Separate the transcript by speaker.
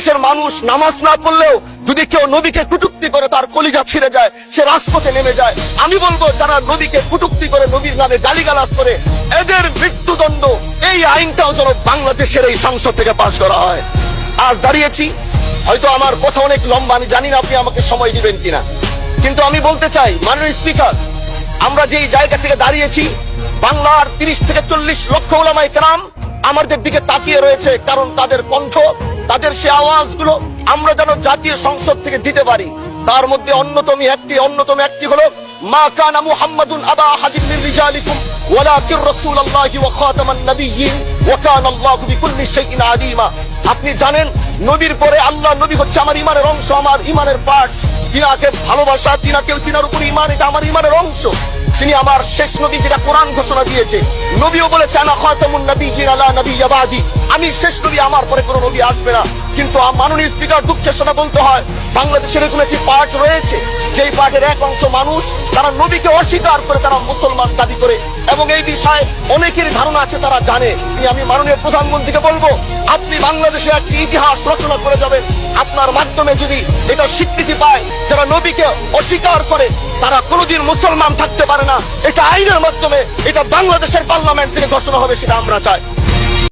Speaker 1: বাংলাদেশের মানুষ নামাজ না পড়লেও যদি কেউ নবীকে কটূক্তি করে তার কলিজা ছিঁড়ে যায়, সে রাজপথে নেমে যায়। আমি বলবো যারা নবীকে কটূক্তি করে, নবীর নামে গালিগালাজ করে, এদের মৃত্যুদণ্ড, এই আইনটাও যেন বাংলাদেশের এই সংসদ থেকে পাশ করা হয়। আজ দাঁড়িয়েছি, হয়তো আমার কথা অনেক লম্বা, আমি জানি না আপনি আমাকে সময় দিবেন কিনা, কিন্তু আমি বলতে চাই মাননীয় স্পিকার, আমরা যেই জায়গা থেকে দাঁড়িয়েছি, বাংলার 30 থেকে 40 লক্ষ উলামায়ে কেরাম আমাদের দিকে তাকিয়ে রয়েছে, কারণ তাদের কণ্ঠ, তাদের সে আওয়াজগুলো আমরা যেন জাতীয় সংসদ থেকে দিতে পারি। তার মধ্যে অন্যতম একটি হলো মা কানা মুহাম্মাদুন আবা আহাদিন মিন রিজালিকুম ওয়ালাকিন রাসূলুল্লাহি ওয়া খাতামান নাবিয়্যিন ওয়া কানা আল্লাহু বিকুল্লি শাইইন আলিমা। আপনি জানেন নবীর পরে আল্লাহ নবী হচ্ছে আমার ঈমানের অংশ, আমার ঈমানের পার্ট। তিনাকে ভালোবাসা, তিনার উপর ঈমান, এটা আমার ঈমানের অংশ। তিনি আমার শেষ নবী, যেটা কোরআন ঘোষণা দিয়েছে। নবীও বলেছে আনা খাতামুন নাবিয়্যিন লা নাবিয়্যা বাদি, আমি শেষ নবী, আমার পরে কোনো নবী আসবে না। কিন্তু মাননীয় স্পিকার, দুঃখের সাথে বলতে হয়, বাংলাদেশের এরকম একটি পার্ট রয়েছে, যেই পার্টের এক অংশ মানুষ, তারা নবীকে অস্বীকার করে, তারা মুসলমান দাবি করে, এবং এই বিষয়ে অনেকের ধারণা আছে, তারা জানে। আমি মাননীয় প্রধানমন্ত্রীকে বলবো, আপনি বাংলাদেশে একটি ইতিহাস রচনা করে যাবেন। আপনার মাধ্যমে যদি এটা স্বীকৃতি পায়, যারা নবীকে অস্বীকার করে তারা কোনোদিন মুসলমান থাকতে পারে না, এটা আইনের মাধ্যমে, এটা বাংলাদেশের পার্লামেন্ট থেকে ঘোষণা হবে, সেটা আমরা চাই।